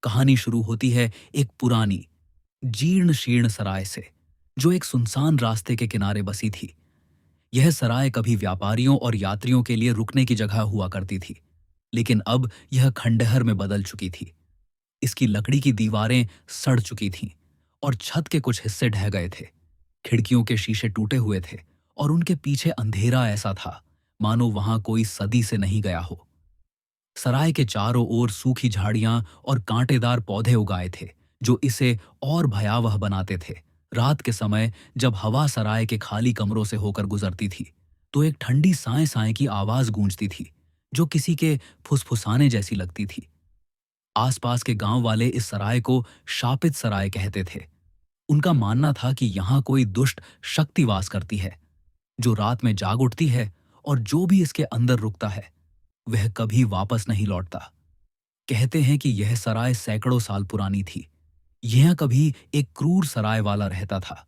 कहानी शुरू होती है एक पुरानी, जीर्ण शीर्ण सराय से, जो एक सुनसान रास्ते के किनारे बसी थी। यह सराय कभी व्यापारियों और यात्रियों के लिए रुकने की जगह हुआ करती थी, लेकिन अब यह खंडहर में बदल चुकी थी। इसकी लकड़ी की दीवारें सड़ चुकी थीं और छत के कुछ हिस्से ढह गए थे। खिड़कियों के शीशे टूटे हुए थे और उनके पीछे अंधेरा ऐसा था मानो वहां कोई सदी से नहीं गया हो। सराय के चारों ओर सूखी झाड़ियां और कांटेदार पौधे उगाए थे, जो इसे और भयावह बनाते थे। रात के समय जब हवा सराय के खाली कमरों से होकर गुजरती थी, तो एक ठंडी साए साए की आवाज गूंजती थी, जो किसी के फुसफुसाने जैसी लगती थी। आसपास के गांव वाले इस सराय को शापित सराय कहते थे। उनका मानना था कि यहां कोई दुष्ट शक्ति वास करती है, जो रात में जाग उठती है, और जो भी इसके अंदर रुकता है वह कभी वापस नहीं लौटता। कहते हैं कि यह सराय सैकड़ों साल पुरानी थी। यह कभी एक क्रूर सराय वाला रहता था,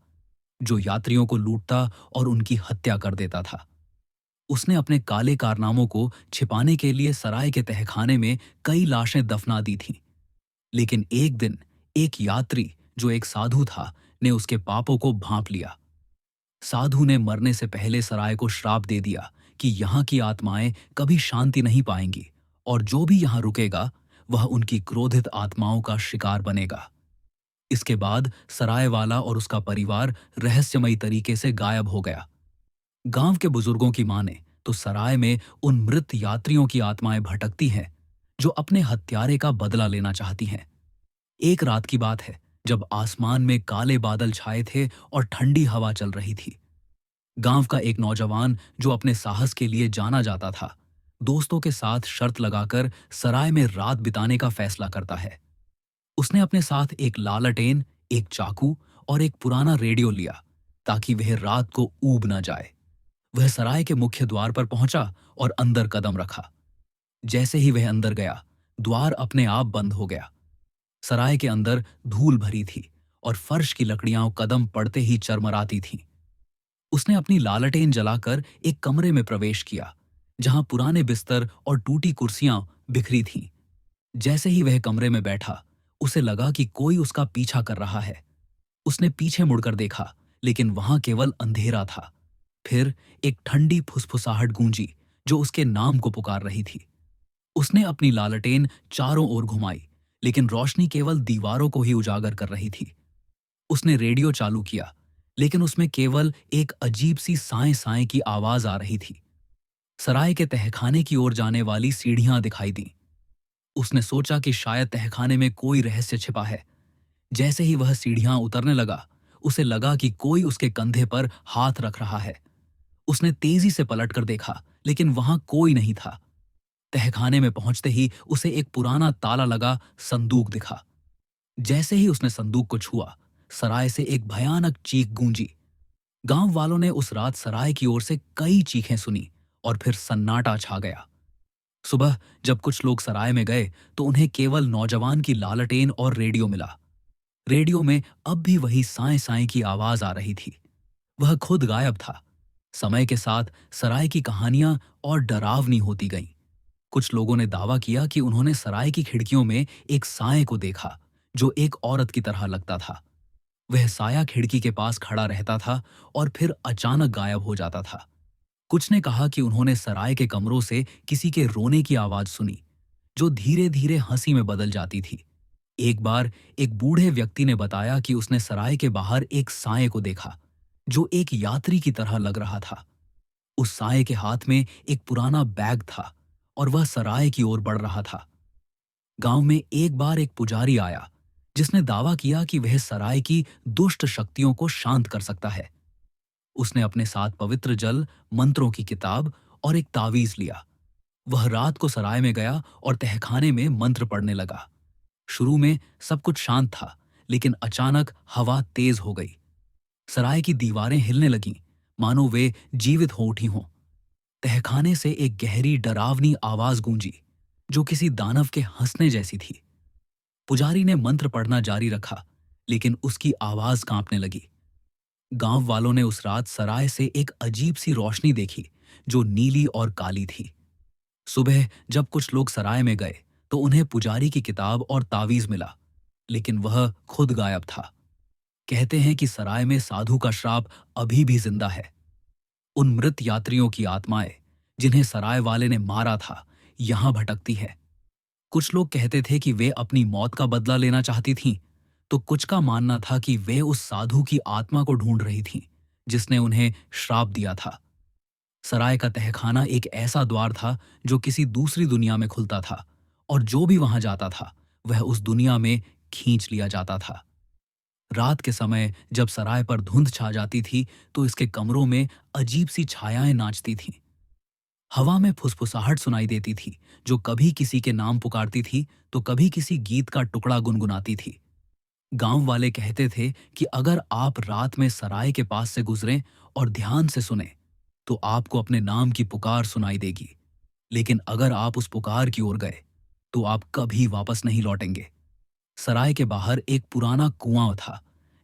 जो यात्रियों को लूटता और उनकी हत्या कर देता था। उसने अपने काले कारनामों को छिपाने के लिए सराय के तहखाने में कई लाशें दफना दी थीं। लेकिन एक दिन एक यात्री, जो एक साधु था, ने उसके पापों को भांप लिया। साधु ने मरने से पहले सराय को श्राप दे दिया कि यहाँ की आत्माएं कभी शांति नहीं पाएंगी, और जो भी यहाँ रुकेगा वह उनकी क्रोधित आत्माओं का शिकार बनेगा। इसके बाद सराय वाला और उसका परिवार रहस्यमयी तरीके से गायब हो गया। गांव के बुजुर्गों की माने तो सराय में उन मृत यात्रियों की आत्माएं भटकती हैं, जो अपने हत्यारे का बदला लेना चाहती हैं। एक रात की बात है, जब आसमान में काले बादल छाए थे और ठंडी हवा चल रही थी। गांव का एक नौजवान, जो अपने साहस के लिए जाना जाता था, दोस्तों के साथ शर्त लगाकर सराय में रात बिताने का फैसला करता है। उसने अपने साथ एक लालटेन, एक चाकू और एक पुराना रेडियो लिया, ताकि वह रात को ऊब न जाए। वह सराय के मुख्य द्वार पर पहुंचा और अंदर कदम रखा। जैसे ही वह अंदर गया, द्वार अपने आप बंद हो गया। सराय के अंदर धूल भरी थी और फर्श की लकड़ियां कदम पड़ते ही चरमराती थीं। उसने अपनी लालटेन जलाकर एक कमरे में प्रवेश किया, जहां पुराने बिस्तर और टूटी कुर्सियां बिखरी थीं। जैसे ही वह कमरे में बैठा, उसे लगा कि कोई उसका पीछा कर रहा है। उसने पीछे मुड़कर देखा, लेकिन वहां केवल अंधेरा था। फिर एक ठंडी फुसफुसाहट गूंजी, जो उसके नाम को पुकार रही थी। उसने अपनी लालटेन चारों ओर घुमाई, लेकिन रोशनी केवल दीवारों को ही उजागर कर रही थी। उसने रेडियो चालू किया, लेकिन उसमें केवल एक अजीब सी साए साए की आवाज आ रही थी। सराय के तहखाने की ओर जाने वाली सीढ़ियां दिखाई दी। उसने सोचा कि शायद तहखाने में कोई रहस्य छिपा है। जैसे ही वह सीढ़ियां उतरने लगा, उसे लगा कि कोई उसके कंधे पर हाथ रख रहा है। उसने तेजी से पलटकर देखा, लेकिन वहां कोई नहीं था। तहखाने में पहुंचते ही उसे एक पुराना ताला लगा संदूक दिखा। जैसे ही उसने संदूक को छुआ, सराय से एक भयानक चीख गूंजी। गांव वालों ने उस रात सराय की ओर से कई चीखें सुनी और फिर सन्नाटा छा गया। सुबह जब कुछ लोग सराय में गए, तो उन्हें केवल नौजवान की लालटेन और रेडियो मिला। रेडियो में अब भी वही साए साए की आवाज आ रही थी। वह खुद गायब था। समय के साथ सराय की कहानियां और डरावनी होती गईं। कुछ लोगों ने दावा किया कि उन्होंने सराय की खिड़कियों में एक साए को देखा, जो एक औरत की तरह लगता था। वह साया खिड़की के पास खड़ा रहता था और फिर अचानक गायब हो जाता था। कुछ ने कहा कि उन्होंने सराय के कमरों से किसी के रोने की आवाज सुनी, जो धीरे धीरे हंसी में बदल जाती थी। एक बार एक बूढ़े व्यक्ति ने बताया कि उसने सराय के बाहर एक साए को देखा, जो एक यात्री की तरह लग रहा था। उस साए के हाथ में एक पुराना बैग था और वह सराय की ओर बढ़ रहा था। गांव में एक बार एक पुजारी आया, जिसने दावा किया कि वह सराय की दुष्ट शक्तियों को शांत कर सकता है। उसने अपने साथ पवित्र जल, मंत्रों की किताब और एक तावीज लिया। वह रात को सराय में गया और तहखाने में मंत्र पढ़ने लगा। शुरू में सब कुछ शांत था, लेकिन अचानक हवा तेज हो गई। सराय की दीवारें हिलने लगीं, मानो वे जीवित हो उठी हों। तहखाने से एक गहरी डरावनी आवाज गूंजी, जो किसी दानव के हंसने जैसी थी। पुजारी ने मंत्र पढ़ना जारी रखा, लेकिन उसकी आवाज कांपने लगी। गांव वालों ने उस रात सराय से एक अजीब सी रोशनी देखी, जो नीली और काली थी। सुबह जब कुछ लोग सराय में गए, तो उन्हें पुजारी की किताब और तावीज मिला, लेकिन वह खुद गायब था। कहते हैं कि सराय में साधु का श्राप अभी भी जिंदा है। उन मृत यात्रियों की आत्माएं जिन्हें सराय वाले ने मारा था, यहां भटकती है। कुछ लोग कहते थे कि वे अपनी मौत का बदला लेना चाहती थीं, तो कुछ का मानना था कि वे उस साधु की आत्मा को ढूंढ रही थीं, जिसने उन्हें श्राप दिया था। सराय का तहखाना एक ऐसा द्वार था जो किसी दूसरी दुनिया में खुलता था, और जो भी वहां जाता था वह उस दुनिया में खींच लिया जाता था। रात के समय जब सराय पर धुंध छा जाती थी, तो इसके कमरों में अजीब सी छायाएं नाचती थीं। हवा में फुसफुसाहट सुनाई देती थी, जो कभी किसी के नाम पुकारती थी तो कभी किसी गीत का टुकड़ा गुनगुनाती थी। गांव वाले कहते थे कि अगर आप रात में सराय के पास से गुजरें और ध्यान से सुने, तो आपको अपने नाम की पुकार सुनाई देगी। लेकिन अगर आप उस पुकार की ओर गए, तो आप कभी वापस नहीं लौटेंगे। सराय के बाहर एक पुराना कुआं था,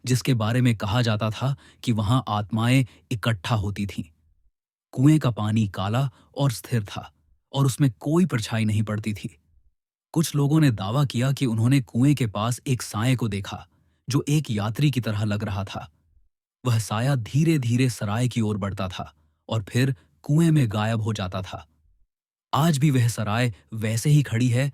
जिसके बारे में कहा जाता था कि वहां आत्माएं इकट्ठा होती थीं। कुएं का पानी काला और स्थिर था, और उसमें कोई परछाई नहीं पड़ती थी। कुछ लोगों ने दावा किया कि उन्होंने कुएं के पास एक साए को देखा, जो एक यात्री की तरह लग रहा था। वह साया धीरे धीरे सराय की ओर बढ़ता था और फिर कुएं में गायब हो जाता था। आज भी वह सराय वैसे ही खड़ी है,